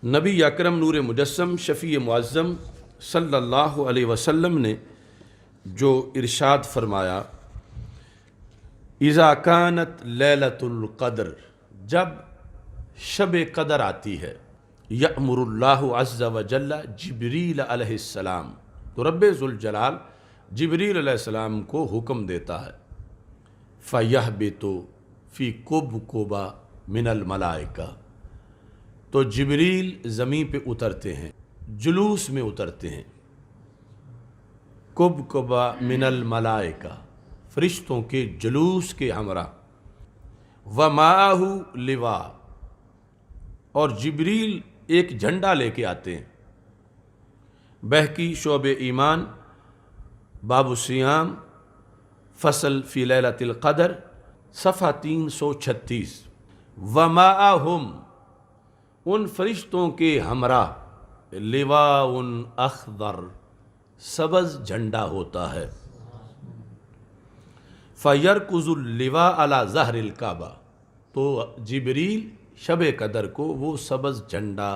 نبی اکرم نور مجسم شفیع معظم صلی اللہ علیہ وسلم نے جو ارشاد فرمایا، اذا کانت لیلۃ القدر، جب شب قدر آتی ہے، یأمر اللہ عز وجل جبریل علیہ السلام، تو رب ذوالجلال جبریل علیہ السلام کو حکم دیتا ہے، فَيَهْبِطُ فِي كُبْكُبَ مِنَ الْمَلَائِكَةِ، تو جبریل زمین پہ اترتے ہیں، جلوس میں اترتے ہیں، کبکبا من الملائکہ، فرشتوں کے جلوس کے ہمراہ، وَمَعَهُ لِوَاء، اور جبریل ایک جھنڈا لے کے آتے ہیں۔ بہقی شعب ایمان باب الصیام فصل فی لیلۃ القدر صفحہ 336، وَمَعَهُمْ، ان فرشتوں کے ہمراہ، لواء اخضر، سبز جھنڈا ہوتا ہے، فَيَرْكُزُ اللِّوَاءَ عَلَى ظَهْرِ الْكَعْبَةِ، تو جبریل شب قدر کو وہ سبز جھنڈا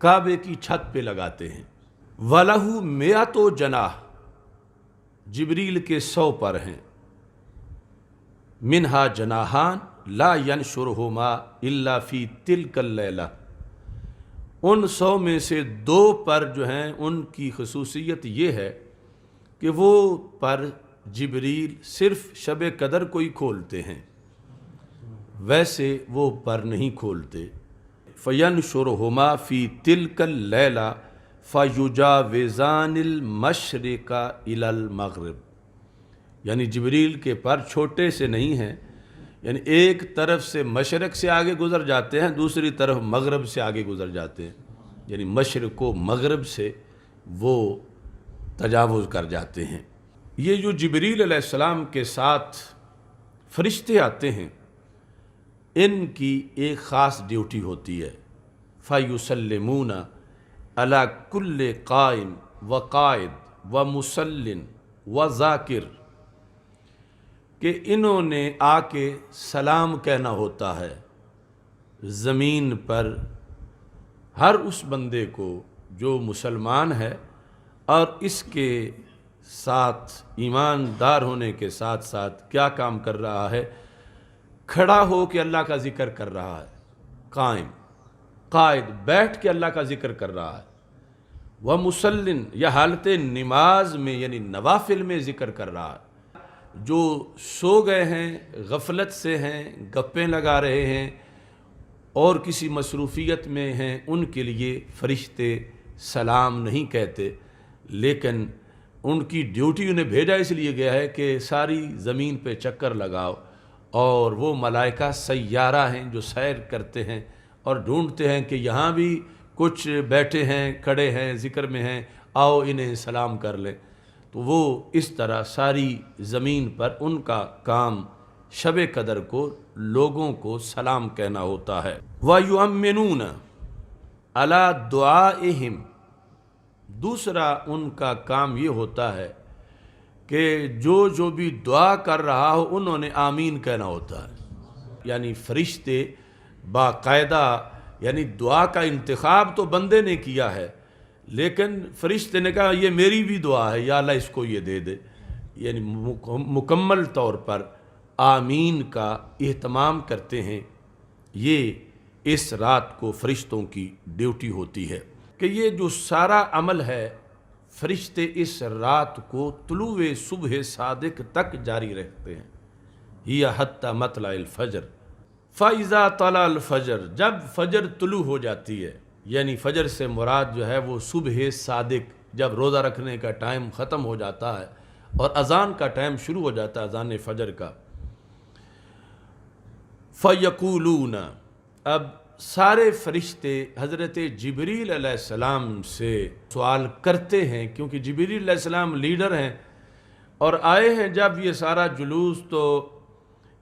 کعبے کی چھت پہ لگاتے ہیں۔ وَلَهُ مِئَةُ جناح، جبریل کے 100 پر ہیں، منہا جناحان لا ينشرهما الا فی تلک اللیلہ، ان 100 میں سے 2 پر جو ہیں ان کی خصوصیت یہ ہے کہ وہ پر جبریل صرف شب قدر کو ہی کھولتے ہیں، ویسے وہ پر نہیں کھولتے۔ فَيَنشُرُهُمَا فِي تِلْكَ اللَّيْلَةِ فَيُجَاوِزَانِ الْمَشْرِقَ إِلَى الْمَغْرِبِ، یعنی جبریل کے پر چھوٹے سے نہیں ہیں، یعنی ایک طرف سے مشرق سے آگے گزر جاتے ہیں، دوسری طرف مغرب سے آگے گزر جاتے ہیں، یعنی مشرق و مغرب سے وہ تجاوز کر جاتے ہیں۔ یہ جو جبریل علیہ السلام کے ساتھ فرشتے آتے ہیں، ان کی ایک خاص ڈیوٹی ہوتی ہے، فَيُسَلِّمُونَ عَلَى كُلِّ قَائِمٍ وَقَائِدٍ وَمُسَلٍّ وَذَاکِرٍ، کہ انہوں نے آ کے سلام کہنا ہوتا ہے زمین پر ہر اس بندے کو جو مسلمان ہے اور اس کے ساتھ ایماندار ہونے کے ساتھ ساتھ کیا کام کر رہا ہے، کھڑا ہو کے اللہ کا ذکر کر رہا ہے، قائم، قائد، بیٹھ کے اللہ کا ذکر کر رہا ہے، وَمُسَلٍّ، یا حالت نماز میں یعنی نوافل میں ذکر کر رہا ہے۔ جو سو گئے ہیں، غفلت سے ہیں، گپیں لگا رہے ہیں اور کسی مصروفیت میں ہیں، ان کے لیے فرشتے سلام نہیں کہتے، لیکن ان کی ڈیوٹی انہیں بھیجا اس لیے گیا ہے کہ ساری زمین پہ چکر لگاؤ، اور وہ ملائکہ سیارہ ہیں جو سیر کرتے ہیں اور ڈھونڈتے ہیں کہ یہاں بھی کچھ بیٹھے ہیں، کھڑے ہیں، ذکر میں ہیں، آؤ انہیں سلام کر لیں۔ تو وہ اس طرح ساری زمین پر ان کا کام شب قدر کو لوگوں کو سلام کہنا ہوتا ہے۔ وَيُؤَمِّنُونَ عَلَى دُعَائِهِمْ، دوسرا ان کا کام یہ ہوتا ہے کہ جو بھی دعا کر رہا ہو انہوں نے آمین کہنا ہوتا ہے، یعنی فرشتے باقاعدہ، یعنی دعا کا انتخاب تو بندے نے کیا ہے، لیکن فرشتے نے کہا یہ میری بھی دعا ہے، یا اللہ اس کو یہ دے دے، یعنی مکمل طور پر آمین کا اہتمام کرتے ہیں۔ یہ اس رات کو فرشتوں کی ڈیوٹی ہوتی ہے کہ یہ جو سارا عمل ہے فرشتے اس رات کو طلوع صبح صادق تک جاری رکھتے ہیں، یہ حتی مطلع الفجر، فَإِذَا طَلَعَ الْفَجْرُ، جب فجر طلوع ہو جاتی ہے، یعنی فجر سے مراد جو ہے وہ صبح صادق، جب روزہ رکھنے کا ٹائم ختم ہو جاتا ہے اور اذان کا ٹائم شروع ہو جاتا ہے، اذان فجر کا، فَيَقُولُونَ، اب سارے فرشتے حضرت جبریل علیہ السلام سے سوال کرتے ہیں، کیونکہ جبریل علیہ السلام لیڈر ہیں اور آئے ہیں جب یہ سارا جلوس، تو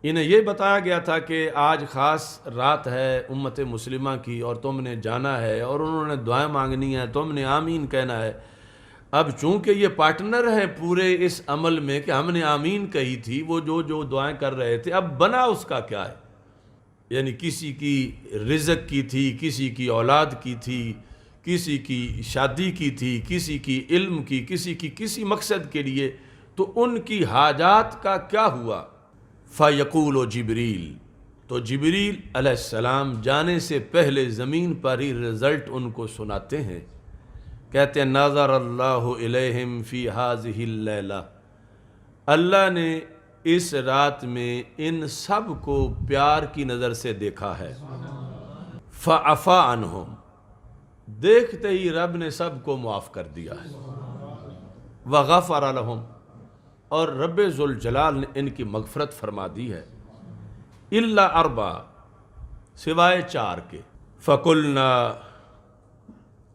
انہیں یہ بتایا گیا تھا کہ آج خاص رات ہے امت مسلمہ کی اور تم نے جانا ہے اور انہوں نے دعائیں مانگنی ہیں، تم نے آمین کہنا ہے۔ اب چونکہ یہ پارٹنر ہیں پورے اس عمل میں کہ ہم نے آمین کہی تھی، وہ جو دعائیں کر رہے تھے، اب بنا اس کا کیا ہے؟ یعنی کسی کی رزق کی تھی، کسی کی اولاد کی تھی، کسی کی شادی کی تھی، کسی کی علم کی، کسی کی کسی مقصد کے لیے، تو ان کی حاجات کا کیا ہوا؟ فَيَقُولُ جبریل، تو جبریل علیہ السلام جانے سے پہلے زمین پر ہی رزلٹ ان کو سناتے ہیں، کہتے ہیں نظر اللہ الیہم فی ہذہ اللیلہ، اللہ نے اس رات میں ان سب کو پیار کی نظر سے دیکھا ہے، فعفا عنہم، دیکھتے ہی رب نے سب کو معاف کر دیا ہے، وغفر لہم، اور رب ذوالجلال نے ان کی مغفرت فرما دی ہے، الا اربع، سوائے 4 کے، فقلنا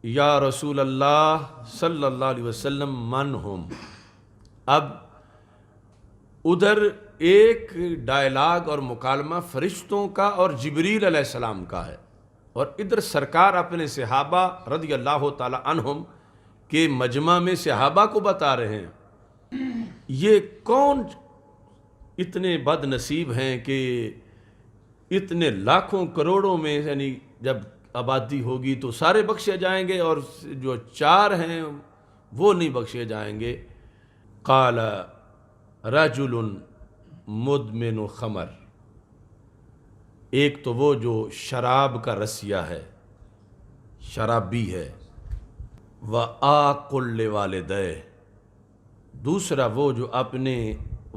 یا رسول اللہ صلی اللہ علیہ وسلم من ہم، اب ادھر ایک ڈائلاگ اور مکالمہ فرشتوں کا اور جبریل علیہ السلام کا ہے، اور ادھر سرکار اپنے صحابہ رضی اللہ تعالی عنہم کے مجمع میں صحابہ کو بتا رہے ہیں یہ کون اتنے بد نصیب ہیں کہ اتنے لاکھوں کروڑوں میں، یعنی جب آبادی ہوگی تو سارے بخشے جائیں گے اور جو 4 ہیں وہ نہیں بخشے جائیں گے۔ قال رجل مدمن خمر، ایک تو وہ جو شراب کا رسیہ ہے، شرابی ہے، وآقل لوالدیہ، دوسرا وہ جو اپنے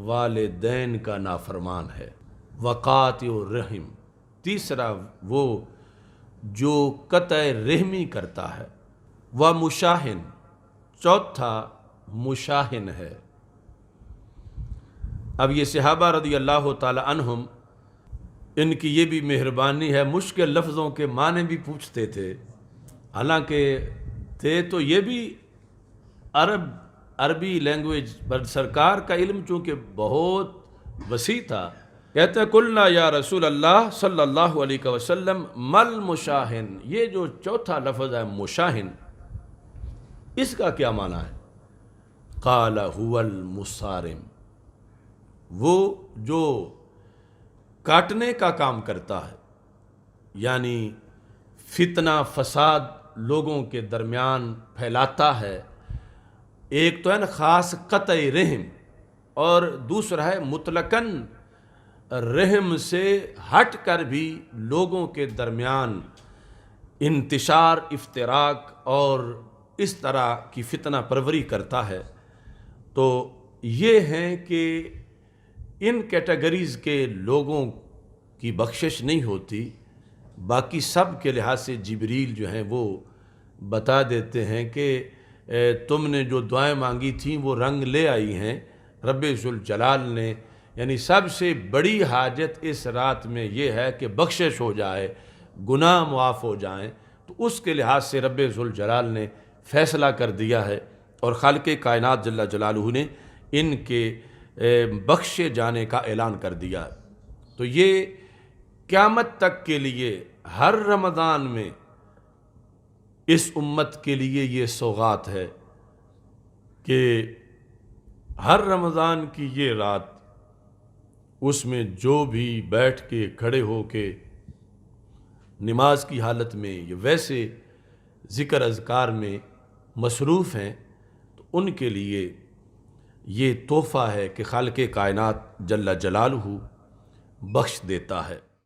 والدین کا نافرمان ہے، وقاطع الرحم، تیسرا وہ جو قطع رحمی کرتا ہے، ومشاہن، چوتھا مشاہن ہے۔ اب یہ صحابہ رضی اللہ تعالی عنہم، ان کی یہ بھی مہربانی ہے، مشکل لفظوں کے معنی بھی پوچھتے تھے، حالانکہ تھے تو یہ بھی عربی لینگویج پر، سرکار کا علم چونکہ بہت وسیع تھا، کہتے ہیں قلنا یا رسول اللہ صلی اللہ علیہ وسلم مل مشاہن، یہ جو چوتھا لفظ ہے مشاہن، اس کا کیا معنی ہے؟ قال هو المصارم، وہ جو کاٹنے کا کام کرتا ہے، یعنی فتنہ فساد لوگوں کے درمیان پھیلاتا ہے، ایک تو ہے نا خاص قطع رحم، اور دوسرا ہے مطلقاً رحم سے ہٹ کر بھی لوگوں کے درمیان انتشار، افتراق اور اس طرح کی فتنہ پروری کرتا ہے۔ تو یہ ہیں کہ ان کیٹیگریز کے لوگوں کی بخشش نہیں ہوتی، باقی سب کے لحاظ سے جبریل جو ہیں وہ بتا دیتے ہیں کہ تم نے جو دعائیں مانگی تھیں وہ رنگ لے آئی ہیں، رب ذوالجلال نے، یعنی سب سے بڑی حاجت اس رات میں یہ ہے کہ بخشش ہو جائے، گناہ معاف ہو جائیں، تو اس کے لحاظ سے رب ذوالجلال نے فیصلہ کر دیا ہے، اور خالق کائنات جل جلالہ نے ان کے بخشے جانے کا اعلان کر دیا۔ تو یہ قیامت تک کے لیے ہر رمضان میں اس امت کے لیے یہ سوغات ہے کہ ہر رمضان کی یہ رات، اس میں جو بھی بیٹھ کے کھڑے ہو کے نماز کی حالت میں یا ویسے ذکر اذکار میں مصروف ہیں، تو ان کے لیے یہ تحفہ ہے کہ خالق کائنات جل جلالہ بخش دیتا ہے۔